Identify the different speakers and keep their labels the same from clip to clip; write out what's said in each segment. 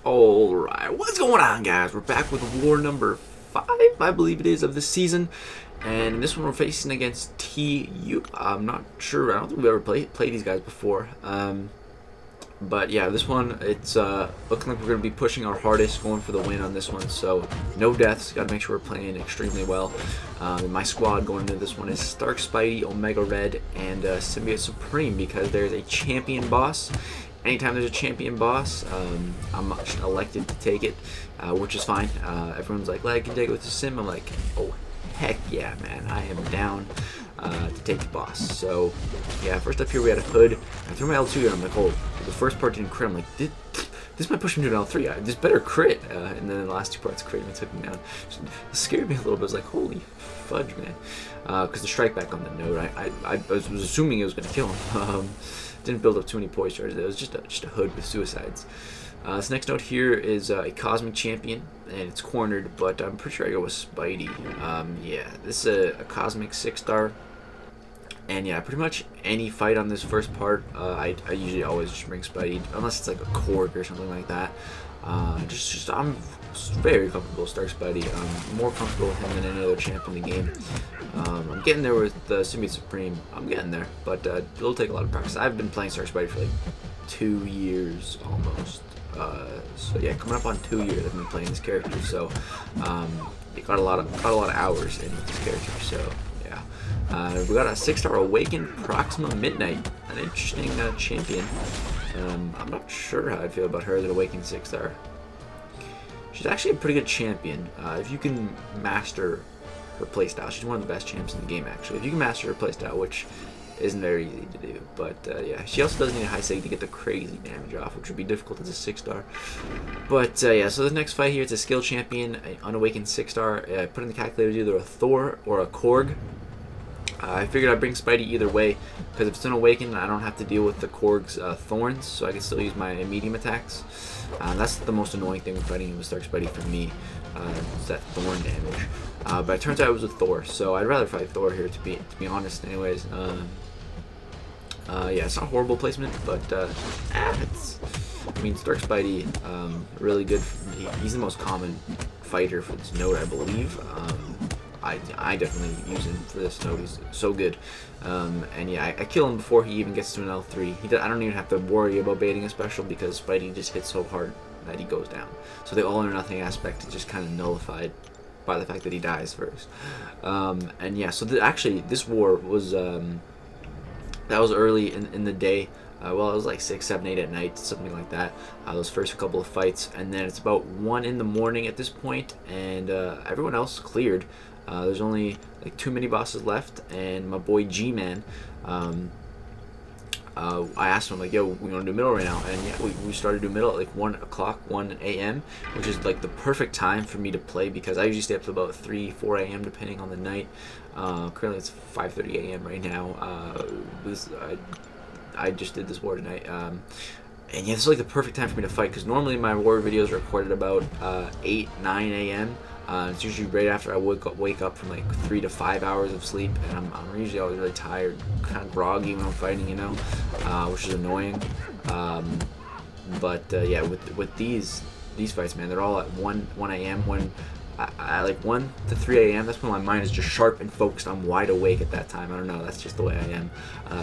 Speaker 1: Alright, what's going on, guys? We're back with war number 5, I believe it is, of the season. And in this one we're facing against Yoooooo. I'm not sure, I don't think we've ever played these guys before. But yeah, this one, it's looking like we're going to be pushing our hardest, going for the win on this one. So, no deaths, got to make sure we're playing extremely well. My squad going into this one is Stark Spidey, Omega Red, and Symbiote Supreme, because there's a champion boss. Anytime there's a champion boss, I'm just elected to take it, which is fine. Everyone's like, I can take it with the sim. I'm like, oh, heck yeah, man. I am down to take the boss. So, yeah, first up here we had a hood. I threw my L2 and I'm like, oh, the first part didn't crit. I'm like, this might push me to an L3. This better crit. And then the last two parts crit and took me down. It scared me a little bit. I was like, holy fudge, man. Because the strike back on the node, I was assuming it was going to kill him. Didn't build up too many poise charges. It was just a hood with suicides. This next node here is a Cosmic Champion, and it's cornered, but I'm pretty sure I go with Spidey. Yeah, this is a Cosmic 6-star. And yeah, pretty much any fight on this first part, I usually always just bring Spidey, unless it's like a Korg or something like that. I'm very comfortable with Stark Spidey. I'm more comfortable with him than any other champ in the game. I'm getting there with the Symbiote Supreme. I'm getting there, but it'll take a lot of practice. I've been playing Stark Spidey for like 2 years almost. So yeah, coming up on 2 years I've been playing this character. So it got a lot of hours in with this character. So yeah, we got a 6-star Awakened Proxima Midnight, an interesting champion. I'm not sure how I feel about her as an Awakened 6-star. She's actually a pretty good champion if you can master her playstyle. She's one of the best champs in the game, actually. If you can master her playstyle, which isn't very easy to do. But yeah, she also doesn't need a high save to get the crazy damage off, which would be difficult as a 6-star. But yeah, so the next fight here, it's a skill champion, an unawakened 6-star. I put in the calculator either a Thor or a Korg. I figured I'd bring Spidey either way, because if it's unawakened, I don't have to deal with the Korg's thorns, so I can still use my medium attacks. That's the most annoying thing with fighting with Stark Spidey for me, is that thorn damage. But it turns out it was a Thor, so I'd rather fight Thor here, to be honest. Anyways, yeah, it's not a horrible placement, but it's. I mean, Stark Spidey, really good. He's the most common fighter for this node, I believe. I definitely use him for this node. He's so good. And yeah, I kill him before he even gets to an L3. I don't even have to worry about baiting a special, because Spidey just hits so hard that he goes down. So the all or nothing aspect is just kind of nullified by the fact that he dies first. And yeah, so actually this war was that was early in the day. Well, it was like 6, 7, 8 at night, something like that. Those first couple of fights, and then it's about 1 in the morning at this point, and everyone else cleared. There's only like 2 mini bosses left, and my boy G-Man. I asked him, like, yo, we want to do middle right now, and yeah, we started to do middle at like 1 o'clock, 1 a.m., which is like the perfect time for me to play, because I usually stay up to about 3, 4 a.m. depending on the night. Currently it's 5:30 a.m. right now. I just did this war tonight, and yeah, this is like the perfect time for me to fight, because normally my war videos are recorded about 8, 9 a.m. It's usually right after I wake up from like 3 to 5 hours of sleep, and I'm usually always really tired, kind of groggy when I'm fighting, you know, which is annoying. But yeah, with these fights, man, they're all at 1 a.m. when I like 1 to 3 a.m. That's when my mind is just sharp and focused. I'm wide awake at that time. I don't know. That's just the way I am.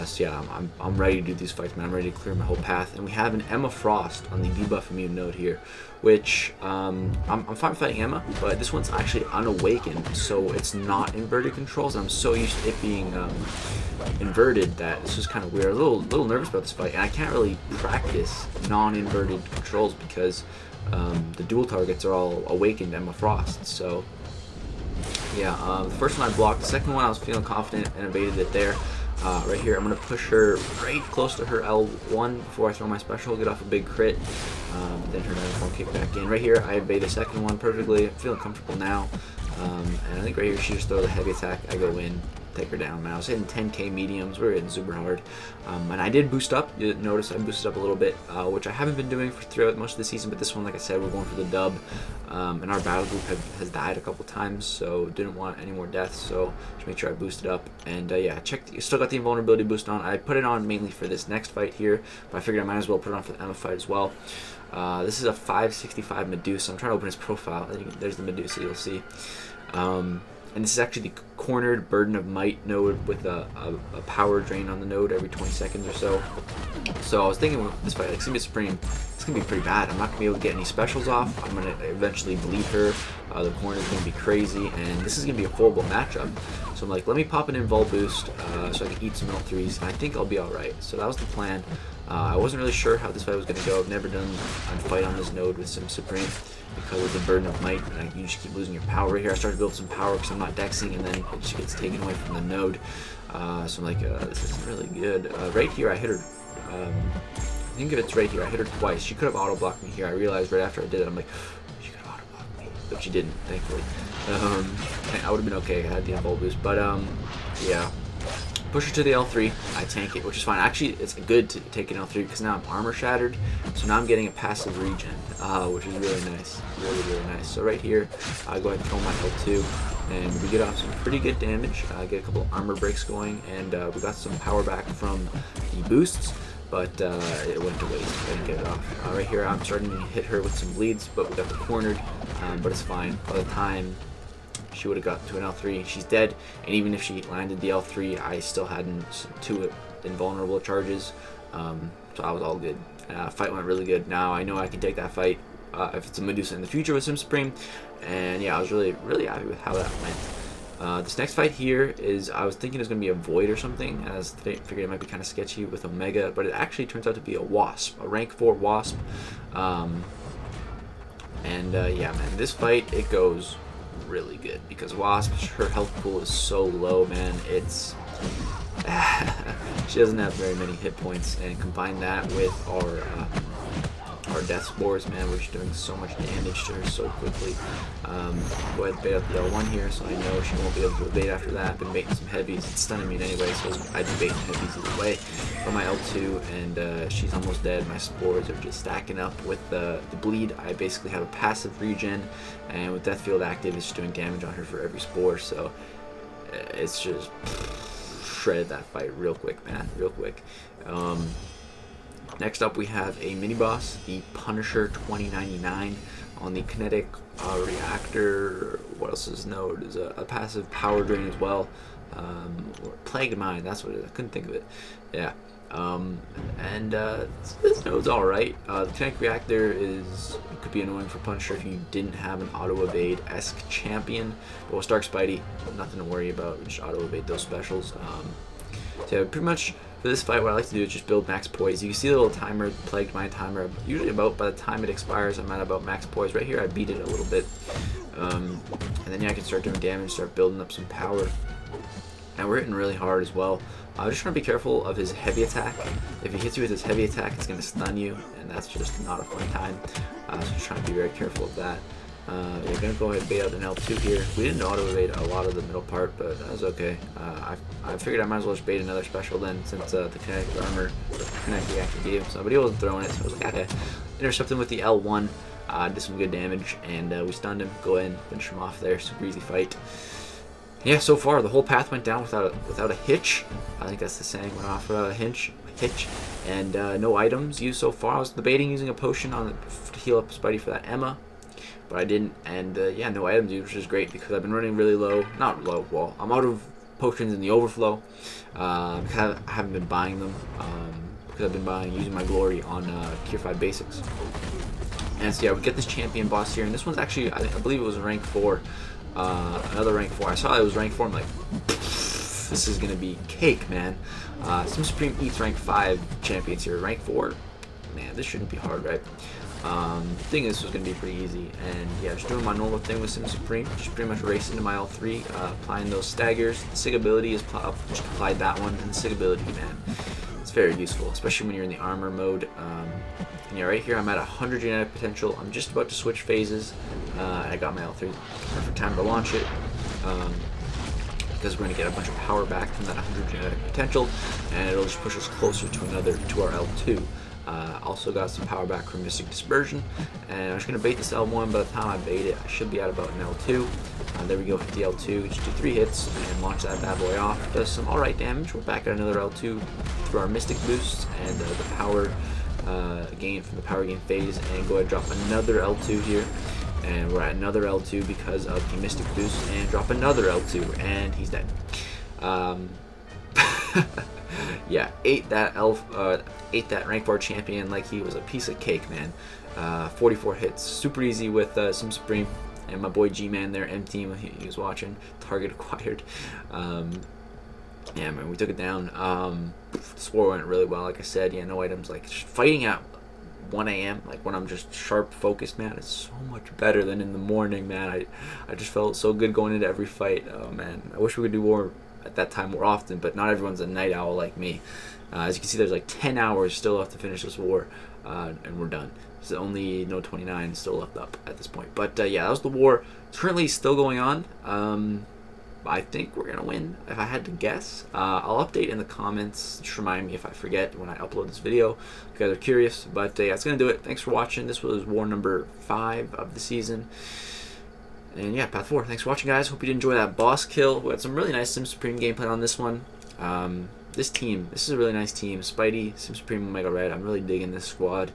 Speaker 1: So yeah, I'm ready to do these fights, man. I'm ready to clear my whole path. And we have an Emma Frost on the debuff immune node here, which I'm fine fighting Emma, but this one's actually unawakened, so it's not inverted controls. I'm so used to it being inverted that this is kind of weird. A little nervous about this fight, and I can't really practice non-inverted controls because the dual targets are all awakened Emma Frost. So yeah, the first one I blocked. The second one I was feeling confident and evaded it there. Right here, I'm going to push her right close to her L1 before I throw my special, get off a big crit, then her down kick back in. Right here, I evade the second one perfectly. I'm feeling comfortable now, and I think right here she just throws a heavy attack. I go in, take her down. Man, I was hitting 10k mediums. We were hitting super hard, and I did boost up. You notice I boosted up a little bit, which I haven't been doing throughout most of the season, but this one, like I said, we're going for the dub, and our battle group has died a couple times, so didn't want any more deaths, so just make sure I boosted up. And yeah, still got the invulnerability boost on. I put it on mainly for this next fight here, but I figured I might as well put it on for the Emma fight as well. This is a 565 Medusa. I'm trying to open his profile. There's the Medusa, you'll see. And this is actually the cornered Burden of Might node with a power drain on the node every 20 seconds or so. So I was thinking with this fight, like Symbiote Supreme, it's going to be pretty bad. I'm not going to be able to get any specials off. I'm going to eventually bleed her. The corner is going to be crazy, and this is going to be a horrible matchup. So I'm like, let me pop an invul boost so I can eat some L3s, and I think I'll be alright. So that was the plan. I wasn't really sure how this fight was going to go. I've never done a fight on this node with Sim Supreme because of the Burden of Might. You just keep losing your power right here. I started to build some power because I'm not dexing, and then it just gets taken away from the node. So I'm like, this isn't really good. Right here, I hit her. I think if it's right here, I hit her twice. She could have auto blocked me here. I realized right after I did it, I'm like, she could have auto blocked me, but she didn't, thankfully. I would have been okay. I had the invul boost, but yeah. Push her to the L3, I tank it, which is fine. Actually, it's good to take an L3 because now I'm armor shattered, so now I'm getting a passive regen, which is really nice, really nice. So right here, I go ahead and throw my L2, and we get off some pretty good damage. I get a couple armor breaks going, and we got some power back from the boosts, but it went to waste. I didn't get it off. Right here, I'm starting to hit her with some bleeds, but we got the cornered, but it's fine. By the time she would have got to an L3, she's dead, and even if she landed the L3, I still had two invulnerable charges, so I was all good. Fight went really good. Now I know I can take that fight if it's a Medusa in the future with Sim Supreme, and yeah, I was really happy with how that went. This next fight here is, I was thinking it was going to be a Void or something, and I figured it might be kind of sketchy with Omega, but it actually turns out to be a Wasp, a rank 4 Wasp, and yeah, man, this fight, it goes really good because Wasp, her health pool is so low, man. It's she doesn't have very many hit points, and combine that with our death spores, man, we're just doing so much damage to her so quickly. Go ahead and bait up the L1 here, so I know she won't be able to evade after that. I've been baiting some heavies. It's stunning me anyway, so I've been baiting heavies either way for my L2, and she's almost dead. My spores are just stacking up. With the bleed, I basically have a passive regen, and with Death Field active, it's just doing damage on her for every spore, so it's just shredded that fight real quick, man, real quick. Next up, we have a mini-boss, the Punisher 2099 on the kinetic reactor. What else is node? Is a passive power drain as well. Or Plagued Mind, that's what it is. I couldn't think of it. Yeah. This node's alright. The kinetic reactor could be annoying for Punisher if you didn't have an auto-evade-esque champion. But with Stark Spidey, nothing to worry about. Just auto-evade those specials. So pretty much for this fight, what I like to do is just build max poise. You can see the little timer, Plagued Mind timer. Usually about, by the time it expires, I'm at about max poise. Right here, I beat it a little bit. And then yeah, I can start doing damage, start building up some power. And we're hitting really hard as well. Just trying to be careful of his heavy attack. If he hits you with his heavy attack, it's going to stun you, and that's just not a fun time. So just trying to be very careful of that. We're going to go ahead and bait out an L2 here. We didn't auto-evade a lot of the middle part, but that was okay. I figured I might as well just bait another special then, since the kinetic armor, the kinetic reactor gave him somebody wasn't throwing it, so I was like, okay. Intercept him with the L1, did some good damage, and we stunned him. Go ahead and finish him off there. Super easy fight. Yeah, so far the whole path went down without a hitch. I think that's the saying, went off without a hitch, and no items used so far. I was debating using a potion to heal up Spidey for that Emma, but I didn't, and yeah, no items used, which is great because I've been running really low. Not low, well, I'm out of potions in the overflow because I haven't been buying them because I've been using my glory on Tier 5 basics. And so yeah, we get this champion boss here, and this one's actually, I believe it was a rank 4. Another rank 4. I saw it was rank 4. I'm like, this is gonna be cake, man. Sim Supreme eats rank 5 champions here. Rank 4, man, this shouldn't be hard, right? Thing is, this was gonna be pretty easy, and yeah, just doing my normal thing with Sim Supreme, just pretty much racing to my L3, applying those staggers. The Sig ability is just applied that one, and the Sig ability, man, it's very useful, especially when you're in the armor mode. And yeah, right here I'm at 100 genetic potential. I'm just about to switch phases. I got my L3. Perfect time to launch it. Because we're going to get a bunch of power back from that 100 genetic potential, and it'll just push us closer to our L2. Also got some power back from Mystic Dispersion, and I'm just going to bait this L1. By the time I bait it, I should be at about an L2. There we go, hit the L2, just do 3 hits, and launch that bad boy off. Does some alright damage. We're back at another L2 through our Mystic boosts, and the power gain from the power gain phase, and go ahead and drop another L2 here. And we're at another L2 because of the Mystic Boost, and drop another L2, and he's dead. Yeah, ate that rank 4 champion like he was a piece of cake, man. 44 hits, super easy with some Supreme, and my boy G-Man there, M-Team, he was watching. Target acquired. Yeah, man, we took it down. The score went really well, like I said. Yeah, no items. Like, fighting at 1 a.m., like when I'm just sharp focused, man, it's so much better than in the morning, man. I just felt so good going into every fight. Oh man, I wish we could do war at that time more often, but not everyone's a night owl like me. As you can see, there's like 10 hours still left to finish this war, and we're done. There's only no 29 still left up at this point. But yeah, that was the war. It's currently still going on. I think we're gonna win, if I had to guess. I'll update in the comments. Just remind me if I forget when I upload this video, if you guys are curious. But yeah, that's gonna do it. Thanks for watching. This was war number 5 of the season. And yeah, Path 4. Thanks for watching, guys. Hope you did enjoy that boss kill. We had some really nice Sim Supreme gameplay on this one. This team, this is a really nice team. Spidey, Sim Supreme, Omega Red. I'm really digging this squad.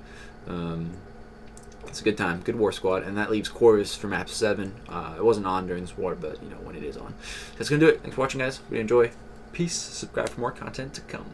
Speaker 1: It's a good time, good war squad, and that leaves Chorus for map 7. It wasn't on during this war, but you know when it is on. That's gonna do it. Thanks for watching, guys. Hope you enjoy. Peace. Subscribe for more content to come.